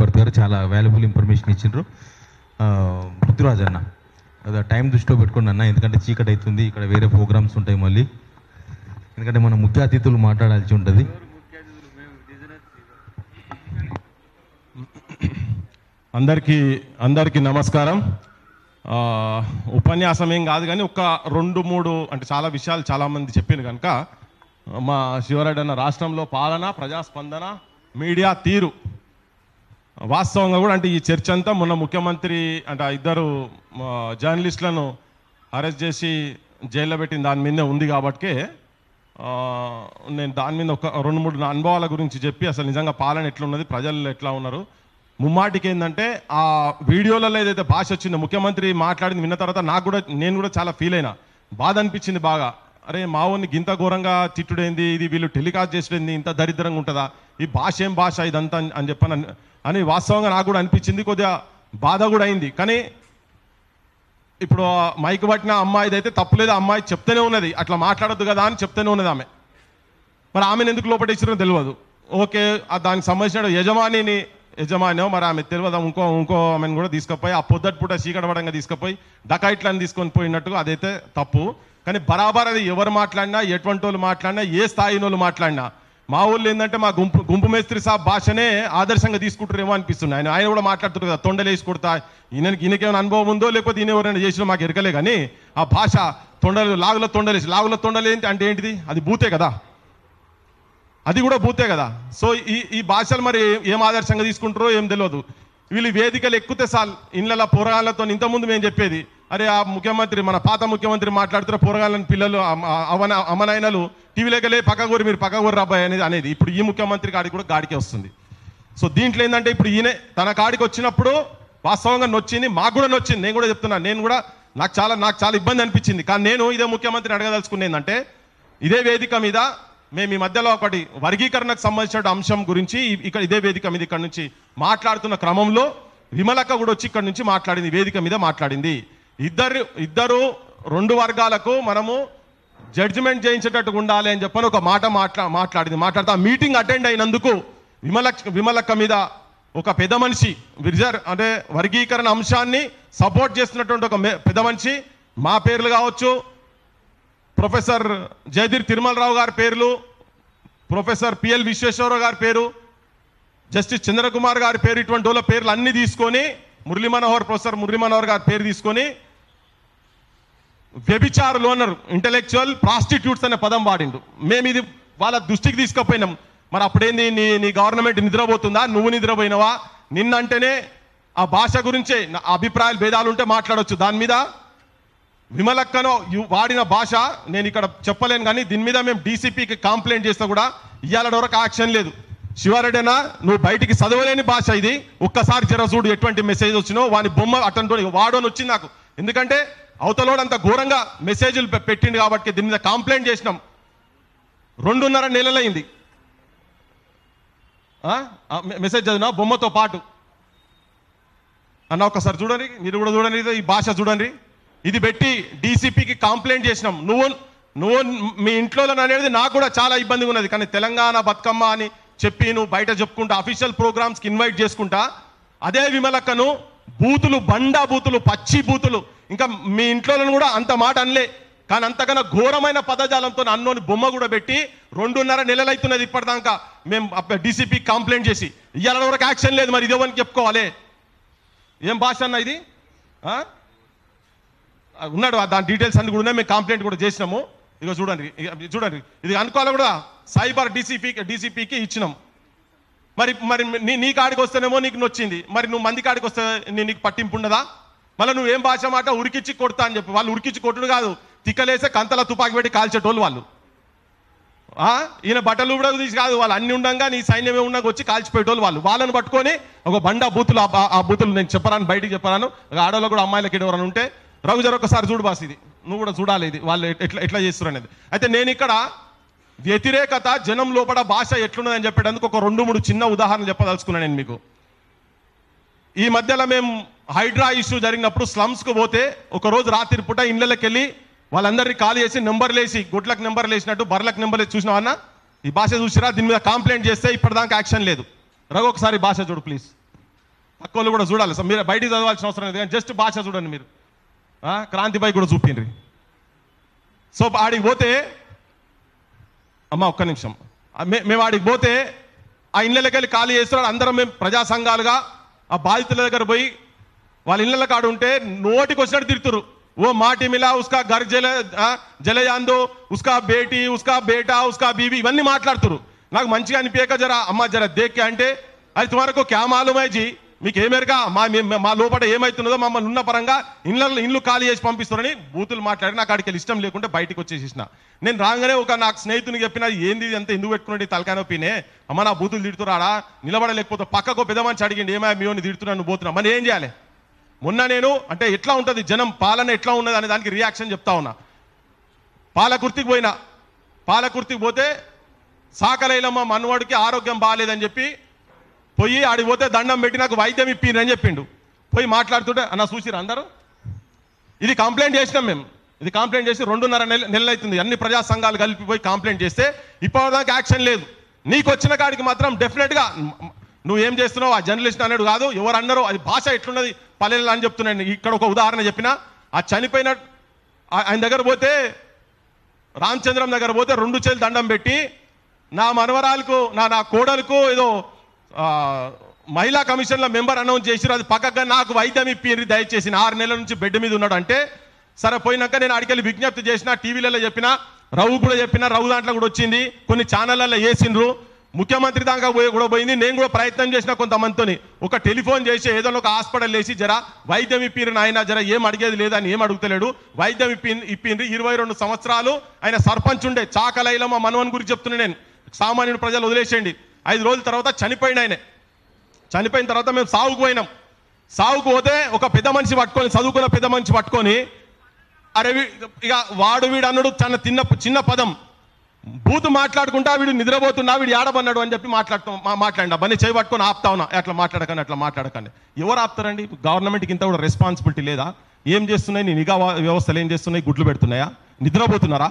పుట్టపర్తి గారు చాలా valuable information ఇచ్చిండ్రు. పృథ్వీరాజ్ అన్న అదే టైం దృష్టిలో పెట్టుకోండి అన్న, ఎందుకంటే చీకటి అవుతుంది, ఇక్కడ వేరే ప్రోగ్రామ్స్ ఉంటాయి మళ్ళీ, ఎందుకంటే మన ముఖ్య అతిథులు మాట్లాడాల్సి ఉంటుంది. అందరికీ నమస్కారం. ఉపన్యాసం ఏం కాదు కానీ ఒక 2-3 అంటే చాలా విషయాలు చాలామంది చెప్పింది కనుక మా శివరెడ్డి అన్న రాష్ట్రంలో పాలన, ప్రజాస్పందన, మీడియా తీరు వాస్తవంగా కూడా అంటే ఈ చర్చ అంతా మొన్న ముఖ్యమంత్రి అంటే 2 జర్నలిస్టులను అరెస్ట్ చేసి జైల్లో పెట్టిన దాని మీదే ఉంది కాబట్టి నేను దాని మీద ఒక 2-3 అనుభవాల గురించి చెప్పి అసలు నిజంగా పాలన ఎట్లున్నది, ప్రజలు ఎట్లా ఉన్నారు, ముమ్మాటికి ఏంటంటే ఆ వీడియోలలో ఏదైతే భాష వచ్చిందో ముఖ్యమంత్రి మాట్లాడింది విన్న తర్వాత నేను కూడా చాలా ఫీల్ అయినా, బాధ అనిపించింది బాగా. అరే మావోని గింత ఘోరంగా తిట్టుడైంది, ఇది వీళ్ళు టెలికాస్ట్ చేసేది ఇంత దరిద్రంగా ఉంటుందా, ఈ భాష ఏం భాష ఇదంతా అని చెప్పని అని వాస్తవంగా నాకు కూడా అనిపించింది, కొద్దిగా బాధ కూడా అయింది. కానీ ఇప్పుడు మైక్ పట్టిన అమ్మాయిది అయితే తప్పులేదు, అమ్మాయి చెప్తూనే ఉన్నది అట్లా మాట్లాడొద్దు కదా అని చెప్తూనే ఉన్నది ఆమె. మరి ఆమెను ఎందుకు లోపటేసిరో తెలియదు. ఓకే, దానికి సంబంధించిన యజమానో మరి ఆమె తెలియదు, ఇంకో ఆమెను కూడా తీసుకుపోయి ఆ పొద్దుటి పూట చీకటపడంగా తీసుకుపోయి డకాయిట్లను తీసుకొని పోయినట్టుగా అదైతే తప్పు. కానీ బరాబర్ అది ఎవరు మాట్లాడినా, ఎటువంటి వాళ్ళు మాట్లాడినా, ఏ స్థాయిని వాళ్ళు మాట్లాడినా మా ఊళ్ళో ఏంటంటే మా గుంపు మేస్త్రి సాబ్ భాషనే ఆదర్శంగా తీసుకుంటారేమో అనిపిస్తుంది. ఆయన కూడా మాట్లాడుతారు కదా, తొండలేసి కొడతా, ఈయనకేమైనా అనుభవం ఉందో లేకపోతే ఈయన ఎవరైనా చేసినా మాకు ఎరకలే, కానీ ఆ భాష లాగుల తొండలేంటి అంటే ఏంటిది, అది బూతే కదా, అది కూడా బూతే కదా. సో ఈ భాషలు మరి ఏం ఆదర్శంగా తీసుకుంటారో ఏం తెలియదు. వీళ్ళు వేదికలు ఎక్కితే సాల్ ఇళ్ళ పోరగాళ్ళతో ఇంతకుముందు మేము చెప్పేది, అరే ఆ ముఖ్యమంత్రి మన పాత ముఖ్యమంత్రి మాట్లాడుతున్న పోరగాళ్ళని పిల్లలు అమనాయనలు టీవీలోకెళ్ళి పక్కగూరి మీరు పక్కగూరి రాబాయ్ అనేది ఇప్పుడు ఈ ముఖ్యమంత్రి కాడికి కూడా గాడికే వస్తుంది. సో దీంట్లో ఏంటంటే ఇప్పుడు ఈయన తన కాడికి వచ్చినప్పుడు వాస్తవంగా నొచ్చింది, మాకు కూడా నొచ్చింది. నేను కూడా చెప్తున్నాను, నాకు చాలా ఇబ్బంది అనిపించింది. కానీ నేను ఇదే ముఖ్యమంత్రిని అడగదలుచుకునేది ఏంటంటే, ఇదే వేదిక మీద మేము ఈ మధ్యలో ఒకటి వర్గీకరణకు సంబంధించిన అంశం గురించి ఇదే వేదిక మీద ఇక్కడ నుంచి మాట్లాడుతున్న క్రమంలో విమలక్క కూడా వచ్చి ఇక్కడ నుంచి మాట్లాడింది, వేదిక మీద మాట్లాడింది. ఇద్దరు 2 వర్గాలకు మనము జడ్జిమెంట్ చేయించేటట్టుగా ఉండాలి అని చెప్పని ఒక మాట మాట్లాడుతూ ఆ మీటింగ్ అటెండ్ అయినందుకు విమలక్క మీద ఒక పెద్ద మనిషి అంటే వర్గీకరణ అంశాన్ని సపోర్ట్ చేస్తున్నటువంటి ఒక పెద్ద మనిషి, మా పేర్లు కావచ్చు, ప్రొఫెసర్ జయదీర్ తిరుమలరావు గారి పేర్లు, ప్రొఫెసర్ పిఎల్ విశ్వేశ్వరరావు గారి పేరు, జస్టిస్ చంద్రకుమార్ గారి పేరు, ఇటువంటి వాళ్ళ పేర్లు అన్ని తీసుకొని ప్రొఫెసర్ మురళీ మనోహర్ గారి పేరు తీసుకొని వ్యభిచారులు అన్నారు, ఇంటెలెక్చువల్ ప్రాస్టిట్యూట్స్ అనే పదం వాడిండు. మేము ఇది వాళ్ళ దృష్టికి తీసుకుపోయినాం. మరి అప్పుడేంది నీ గవర్నమెంట్ నిద్రపోతుందా, నువ్వు నిద్రపోయినవా, నిన్నంటేనే ఆ భాష గురించే అభిప్రాయాలు భేదాలు ఉంటే మాట్లాడవచ్చు. దాని మీద విమలక్కను వాడిన భాష నేను ఇక్కడ చెప్పలేను, కానీ దీని మీద మేము డీసీపీకి కంప్లైంట్ చేస్తే కూడా ఇవాళ వరకు యాక్షన్ లేదు. శివారెడ్డినా నువ్వు బయటికి చదవలేని భాష ఇది, ఒక్కసారి జరసూడు ఎటువంటి మెసేజ్ వచ్చినో వాని బొమ్మ అటెండ్ వాడని వచ్చింది నాకు. ఎందుకంటే అవతలోడు అంత ఘోరంగా మెసేజ్లు పెట్టిండు కాబట్టి దీని మీద కంప్లైంట్ చేసినాం. 2.5 నెలలైంది మెసేజ్ చదివినా బొమ్మతో పాటు అన్న, ఒకసారి చూడండి, మీరు కూడా చూడండి, ఈ భాష చూడండి. ఇది పెట్టి డీసీపీకి కంప్లైంట్ చేసినాం. నువ్వు మీ ఇంట్లో అనేది నాకు కూడా చాలా ఇబ్బందిగా ఉన్నది. కానీ తెలంగాణ బతుకమ్మ అని చెప్పి నువ్వు బయట చెప్పుకుంటా, అఫీషియల్ ప్రోగ్రామ్స్కి ఇన్వైట్ చేసుకుంటా, అదే విమలక్కను బండా బూతులు, పచ్చి బూతులు, ఇంకా మీ ఇంట్లో కూడా అంత మాట అనలే, కానీ అంతకన్నా ఘోరమైన పదజాలంతో అన్నోని బొమ్మ కూడా పెట్టి 2.5 నెలలు అవుతున్నది ఇప్పటిదాకా మేము డీసీపీకి కంప్లైంట్ చేసి. ఇవాళ వరకు యాక్షన్ లేదు. మరి ఇదేమని చెప్పుకోవాలి, ఏం భాష అన్న ఇది? ఉన్నాడు దాని డీటెయిల్స్ అన్ని కూడా ఉన్నాయి, మేము కంప్లైంట్ కూడా చేసినాము. ఇక చూడండి ఇది అనుకోవాలి కూడా, సైబర్ డీసీపీకి ఇచ్చినాం. మరి నీ కాడికి వస్తేనేమో నీకు నొచ్చింది, మరి నువ్వు మంది కాడికి వస్తే నీకు పట్టింపు ఉండదా? మళ్ళీ నువ్వేం భాష మాట ఉరికిచ్చి కొడతా అని చెప్పి, వాళ్ళు ఉరికిచ్చి కొట్టుడు కాదు, తిక్కలేసే కంతల తుపాకి పెట్టి కాల్చేటోళ్ళు వాళ్ళు. ఈయన బట్టలు కూడా తీసి కాదు, వాళ్ళు అన్ని ఉండగా నీ సైన్యమే ఉండగా వచ్చి కాల్చిపోయేటోళ్ళు వాళ్ళు. వాళ్ళని పట్టుకొని ఒక బండ బూతులు, ఆ బూతులు నేను చెప్పరాను, బయటికి చెప్పరాను. ఆడవాళ్ళు కూడా అమ్మాయిలకి ఎవరైనా ఉంటే రఘుజర్ ఒకసారి చూడు బాస్, ఇది నువ్వు కూడా చూడాలి, ఇది వాళ్ళు ఎట్లా చేస్తారు అనేది. అయితే నేను ఇక్కడ వ్యతిరేకత జనం లోపల భాష ఎట్లున్నదని చెప్పేటందుకు ఒక 2-3 చిన్న ఉదాహరణలు చెప్పదలుచుకున్నాను నేను మీకు. ఈ మధ్యలో మేము హైడ్రా ఇష్యూ జరిగినప్పుడు స్లమ్స్కు పోతే ఒకరోజు రాత్రి పూట ఇళ్ళకి వెళ్ళి వాళ్ళందరినీ కాల్ చేసి నెంబర్లు వేసి, గుడ్లకు నెంబర్లు వేసినట్టు బర్లకు నెంబర్లు వేసి చూసినావన్నా, ఈ భాష చూసిరా, దీని మీద కంప్లైంట్ చేస్తే ఇప్పటిదాకా యాక్షన్ లేదు. రఘు ఒకసారి భాష చూడు ప్లీజ్. పక్కోళ్ళు కూడా చూడాలి. సో మీరు బయటికి చదవాల్సిన అవసరం లేదు కానీ జస్ట్ భాష చూడండి మీరు. క్రాంతిపై కూడా చూపిండ్రి. సో ఆడికి పోతే అమ్మ ఒక్క నిమిషం, మేము ఆడికి పోతే ఆ ఇళ్ళకి వెళ్ళి ఖాళీ చేస్తున్నాడు. అందరం మేము ప్రజా సంఘాలుగా ఆ బాధితుల దగ్గర పోయి వాళ్ళ ఇళ్ళ కాడు ఉంటే నోటికి వచ్చినట్టు తిరుగుతారు. ఓ మాటి మిలా ఉస్కా ఘర్ జలయాందో ఉస్కా బేటీ ఉస్కా బేటా ఉస్కా బీబీ ఇవన్నీ మాట్లాడుతారు. నాకు మంచిగా అనిపించక జరా అమ్మ జర దేక్కే అంటే అది తుమరకు క్యా మాలూమై జీ, మీకు ఏమేరగా మా లోపల ఏమవుతున్నదో మమ్మల్ని ఉన్న పరంగా ఇళ్ళు ఖాళీ చేసి పంపిస్తారని బూతులు మాట్లాడి నాకు అక్కడికి ఇష్టం లేకుంటే బయటకు వచ్చేసేసిన. నేను రాగానే ఒక నాకు స్నేహితునికి చెప్పిన ఏంది అంత ఎందుకు పెట్టుకున్నట్టు తలకాయ నొప్పినే అమ్మ నా బూతులు తిడుతురాడా నిలబడలేకపోతే పక్కకు పెద్ద మంచి అడిగిండి ఏమా మీని తిడుతున్నాను పోతున్నా మరి ఏం చేయాలి. మొన్న నేను అంటే ఎట్లా ఉంటుంది జనం పాలన ఎట్లా ఉన్నది అనే దానికి రియాక్షన్ చెప్తా ఉన్నా. పాలకుర్తికి పోయినా, పాలకుర్తికి పోతే సాకలైలమ్మ మనవాడికి ఆరోగ్యం బాగాలేదని చెప్పి పోయి ఆడికి పోతే దండం పెట్టి నాకు వైద్యం ఇప్పిందని చెప్పిండు. పోయి మాట్లాడుతుంటే అన్న చూసిరు అందరూ. ఇది కంప్లైంట్ చేసినాం మేము, ఇది కంప్లైంట్ చేసి 2.5 నెలలు అవుతుంది. అన్ని ప్రజా సంఘాలు కలిపి పోయి కంప్లైంట్ చేస్తే ఇప్పటిదాకా యాక్షన్ లేదు. నీకు వచ్చిన కాడికి మాత్రం డెఫినెట్గా నువ్వేం చేస్తున్నావు ఆ జర్నలిస్ట్ అన్నాడు కాదు, ఎవరు అన్నారో అది భాష ఎట్లున్నది పల్లెలు అని చెప్తున్నాను. ఇక్కడ ఒక ఉదాహరణ చెప్పిన ఆ చనిపోయిన ఆయన దగ్గర పోతే రామచంద్రం దగ్గర పోతే 2 చేతులు దండం పెట్టి నా మనవరాలకు నా కోడలకు ఏదో మహిళా కమిషన్ల మెంబర్ అనౌన్స్ చేసిరు, అది పక్కగా నాకు వైద్యం ఇప్పిరి దయచేసి 6 నెలల నుంచి బెడ్ మీద ఉన్నాడు అంటే సరే పోయినాక నేను అడికెళ్ళి విజ్ఞప్తి చేసిన, టీవీలలో చెప్పిన, రఘు కూడా చెప్పిన, రఘు దాంట్లో కూడా వచ్చింది, కొన్ని ఛానళ్ళల్లో వేసిండ్రు, ముఖ్యమంత్రి దాకా కూడా పోయింది. నేను కూడా ప్రయత్నం చేసిన కొంతమందితోని ఒక టెలిఫోన్ చేసి ఏదో ఒక హాస్పిటల్ వేసి జర వైద్యం ఇప్పిరు నాయన జర ఏం అడిగేది లేదని ఏం అడుగుతలేడు, వైద్యం ఇప్పిండ్రి. 22 సంవత్సరాలు ఆయన సర్పంచ్ ఉండే చాకలైలమ్మ మనవన్ గురించి చెప్తున్నా నేను. సామాన్యుడు ప్రజలు వదిలేసేయండి. 5 రోజుల తర్వాత చనిపోయిన ఆయన. చనిపోయిన తర్వాత మేము సాగుకు పోయినాం. సాగుకు పోతే ఒక పెద్ద మనిషి పట్టుకొని, చదువుకున్న పెద్ద మనిషి పట్టుకొని అరే ఇక వాడు వీడు అన్నాడు చిన్న పదం బూతు మాట్లాడుకుంటా వీడు నిద్రపోతున్నా వీడు ఏడబన్నాడు అని చెప్పి మాట్లాడినా బన్నీ చేయి పట్టుకొని ఆపుతా ఉన్నా. అట్లా మాట్లాడకండి. ఎవరు ఆపుతారండి? గవర్నమెంట్కి ఇంత కూడా రెస్పాన్సిబిలిటీ లేదా? ఏం చేస్తున్నాయి నీ నిఘా వ్యవస్థలు ఏం చేస్తున్నాయి? గుడ్లు పెడుతున్నాయా? నిద్రపోతున్నారా?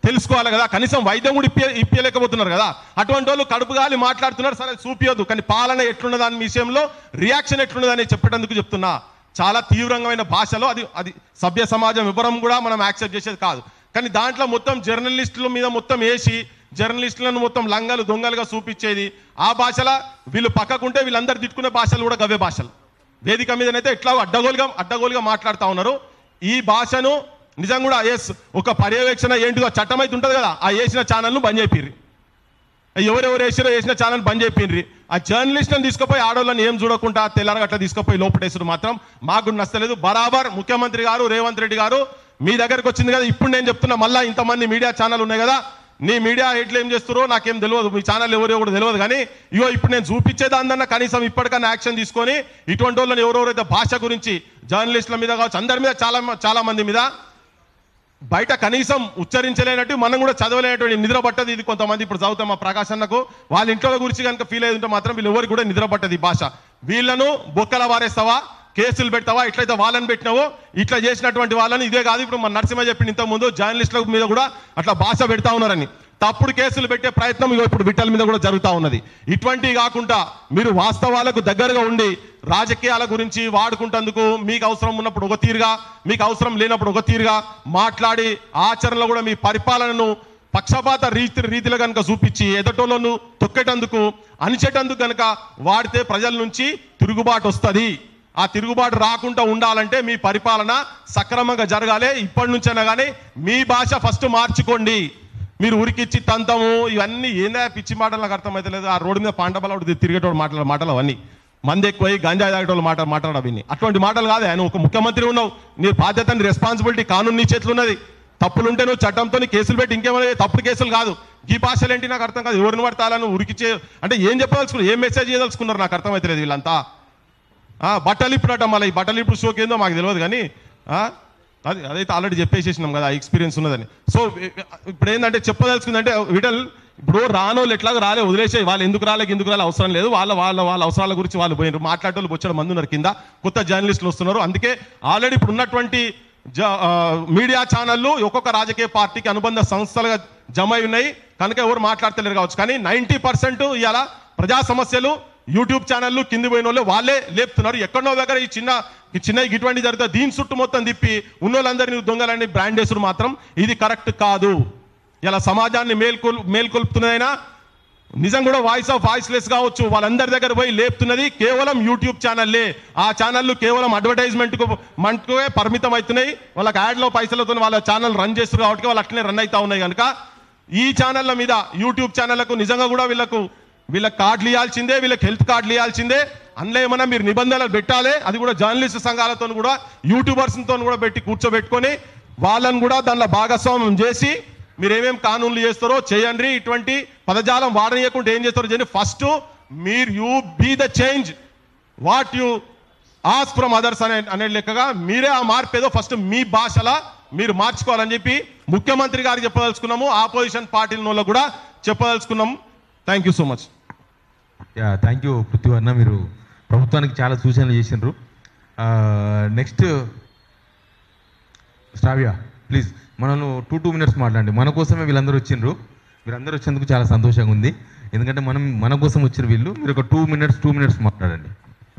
తెలుసుకోవాలి కదా. కనీసం వైద్యం కూడా ఇప్పలేకపోతున్నారు కదా. అటువంటి వాళ్ళు కడుపు గాలి మాట్లాడుతున్నారు, సరే చూపియొద్దు, కానీ పాలన ఎట్లున్న దాని విషయంలో రియాక్షన్ ఎట్లున్నదని చెప్పేటందుకు చెప్తున్నా. చాలా తీవ్రమైన భాషలో అది సభ్య సమాజం వివరం కూడా మనం యాక్సెప్ట్ చేసేది కాదు. కానీ దాంట్లో మొత్తం జర్నలిస్టుల మీద మొత్తం వేసి జర్నలిస్టులను మొత్తం లంగలు దొంగలుగా చూపించేది ఆ భాషల. వీళ్ళు పక్కకుంటే వీళ్ళందరూ తిట్టుకునే భాషలు కూడా గవే భాషలు. వేదిక మీదనైతే ఎట్లా అడ్డగోలుగా మాట్లాడుతూ ఉన్నారు. ఈ భాషను నిజంగా కూడా ఒక పర్యవేక్షణ ఏంటిదో చట్టం అయితే ఉంటుంది కదా, ఆ వేసిన ఛానల్ను బంద్ చేపిర్రి. ఎవరెవరు వేసిన ఛానల్ బంద్ చేపిర్రి. ఆ జర్నలిస్టులను తీసుకుపోయి ఆడవాళ్ళని ఏం చూడకుండా తెల్లారగా అట్లా తీసుకుపోయి లోపటేసుడు మాత్రం మాకు నచ్చలేదు. బరాబర్ ముఖ్యమంత్రి గారు రేవంత్ రెడ్డి గారు మీ దగ్గరకు వచ్చింది కదా, ఇప్పుడు నేను చెప్తున్నా మళ్ళీ ఇంతమంది మీడియా ఛానల్ ఉన్నాయి కదా, నీ మీడియా ఎట్లా ఏం చేస్తారో నాకేం తెలియదు, మీ ఛానల్ ఎవరో కూడా తెలియదు, కానీ ఇప్పుడు నేను చూపించేదాన్న కనీసం ఇప్పటికన్నా యాక్షన్ తీసుకొని ఇటువంటి వాళ్ళని ఎవరెవరైతే భాష గురించి జర్నలిస్టుల మీద కావచ్చు అందరి మీద చాలా మంది మీద బయట కనీసం ఉచ్చరించలేనట్టు మనం కూడా చదవలేనటువంటి నిద్ర పట్టదు. ఇది కొంతమంది ఇప్పుడు చదువుతాం మా ప్రకాశ్ అన్నకు వాళ్ళ ఇంట్లో గురించి కనుక ఫీల్ అయ్యి ఉంటే మాత్రం వీళ్ళు ఎవరికి కూడా నిద్ర పట్టదు ఈ భాష. వీళ్ళను బొక్కల వారేస్తావా, కేసులు పెడతావా, ఎట్లయితే వాళ్ళని పెట్టినావో ఇట్లా చేసినటువంటి వాళ్ళని. ఇదే కాదు ఇప్పుడు మన నరసింహ చెప్పింది ఇంతకుముందు జర్నలిస్టుల మీద కూడా అట్లా భాష పెడతా ఉన్నారని, తప్పుడు కేసులు పెట్టే ప్రయత్నం ఇప్పుడు విఠల్ మీద కూడా జరుగుతూ ఉన్నది. ఇటువంటివి కాకుండా మీరు వాస్తవాలకు దగ్గరగా ఉండి రాజకీయాల గురించి వాడుకుంటేందుకు మీకు అవసరం ఉన్నప్పుడు ఒక తీరుగా, మీకు అవసరం లేనప్పుడు ఒక తీరుగా మాట్లాడి ఆచరణలో కూడా మీ పరిపాలనను పక్షపాత రీతిలో కనుక చూపించి ఎదటోళ్ళను తొక్కేటందుకు అణిచేటందుకు కనుక వాడితే ప్రజల నుంచి తిరుగుబాటు వస్తుంది. ఆ తిరుగుబాటు రాకుండా ఉండాలంటే మీ పరిపాలన సక్రమంగా జరగాలి. ఇప్పటి నుంచైనా కానీ మీ భాష ఫస్ట్ మార్చుకోండి. మీరు ఉరికిచ్చి తంతము ఇవన్నీ ఏందా పిచ్చి మాటలు నాకు అర్థమైతే లేదు. ఆ రోడ్డు మీద పాండబలవుడు తిరిగేటోడు మాటలు అవన్నీ మంది ఎక్కువై గంజాయి తాగేటోళ్ళు మాట్లాడు అవన్నీ అటువంటి మాటలు కాదు. ఆయన ఒక ముఖ్యమంత్రి ఉన్నావు, నీ బాధ్యత రెస్పాన్సిబిలిటీ కానూన్ నీ చేతులు ఉన్నది. తప్పులుంటే నువ్వు చట్టంతో కేసులు పెట్టి ఇంకేమైనా తప్పుడు కేసులు కాదు. ఈ భాషలు ఏంటి నాకు అర్థం కాదు. ఎవరిని పడతాలను ఉరికిచ్చే అంటే ఏం చెప్పదలుచుకున్నారు, ఏం మెసేజ్ చేయదలుచుకున్నారు నాకు అర్థమైతే లేదు. వీళ్ళంతా బట్టలు ఇప్పుడట మళ్ళీ ఈ బట్టలు ఇప్పుడు షోకి ఏందో మాకు తెలియదు, కానీ అదైతే ఆల్రెడీ చెప్పేసేసినాం కదా, ఎక్స్పీరియన్స్ ఉన్నదని. సో ఇప్పుడు ఏంటంటే చెప్పదలుచుకుందంటే విఠల్ ఇప్పుడు రానోళ్ళు ఎట్లాగో రాలే వదిలేసే, వాళ్ళు ఎందుకు రాలే అవసరం లేదు. వాళ్ళ అవసరాల గురించి వాళ్ళు పోయినారు. మాట్లాడేవాళ్ళు వచ్చాడు మంది ఉన్నారు, కింద కొత్త జర్నలిస్టులు వస్తున్నారు. అందుకే ఆల్రెడీ ఇప్పుడు ఉన్నటువంటి మీడియా ఛానళ్ళు ఒక్కొక్క రాజకీయ పార్టీకి అనుబంధ సంస్థలుగా జమ ఉన్నాయి కనుక ఎవరు మాట్లాడతలేరు కావచ్చు. కానీ 90% ఇవాళ ప్రజా సమస్యలు యూట్యూబ్ ఛానళ్ళు కింది పోయిన వాళ్ళు వాళ్ళే లేపుతున్నారు. ఎక్కడో దగ్గర ఈ చిన్న ఇటువంటి జరుగుతుంది, దీని చుట్టూ మొత్తం తిప్పి ఉన్నోళ్ళందరినీ దొంగలని బ్రాండ్ వేసుడు మాత్రం ఇది కరెక్ట్ కాదు. ఇలా సమాజాన్ని మేల్కొల్పుతున్నదైనా నిజం కూడా వాయిస్లెస్ కావచ్చు, వాళ్ళందరి దగ్గర పోయి లేపుతున్నది కేవలం యూట్యూబ్ ఛానల్లే. ఆ ఛానళ్ళు కేవలం అడ్వర్టైజ్మెంట్కే పరిమితం అవుతున్నాయి. వాళ్ళకి యాడ్లో పైసలతో వాళ్ళ ఛానల్ రన్ చేస్తారు కాబట్టి వాళ్ళు అట్లనే రన్ అవుతా ఉన్నాయి. కనుక ఈ ఛానళ్ళ మీద యూట్యూబ్ ఛానళ్లకు నిజంగా కూడా వీళ్ళకి కార్డులు ఇవ్వాల్సిందే, వీళ్ళకి హెల్త్ కార్డులు ఇవ్వాల్సిందే. అందులో ఏమన్నా మీరు నిబంధనలు పెట్టాలి. అది కూడా జర్నలిస్ట్ సంఘాలతో కూడా యూట్యూబర్స్తో కూడా పెట్టి కూర్చోబెట్టుకొని వాళ్ళని కూడా దానిలో భాగస్వామ్యం చేసి మీరు ఏమేమి కానూన్లు చేస్తారో చేయండి. ఇటువంటి పదజాలం వాడనీయకుండా ఏం చేస్తారో చేయండి. First you be the change what you ask from others అనే లెక్కగా మీరే ఆ మార్పు ఏదో ఫస్ట్ మీ భాషలా మీరు మార్చుకోవాలని చెప్పి ముఖ్యమంత్రి గారికి చెప్పదలుచుకున్నాము. ఆపోజిషన్ పార్టీల కూడా చెప్పదలుచుకున్నాము. Thank you so much. Thank you Prithvi అన్న, మీరు ప్రభుత్వానికి చాలా సూచనలు చేసినారు. నెక్స్ట్ శ్రావ్య ప్లీజ్, మనం 2 minutes మాట్లాడండి. మన కోసమే వీళ్ళందరూ వచ్చిండ్రు, మీరందరూ వచ్చేందుకు చాలా సంతోషంగా ఉంది. ఎందుకంటే మన కోసం వచ్చిన వీళ్ళు, మీరు ఒక 2 minutes మాట్లాడండి.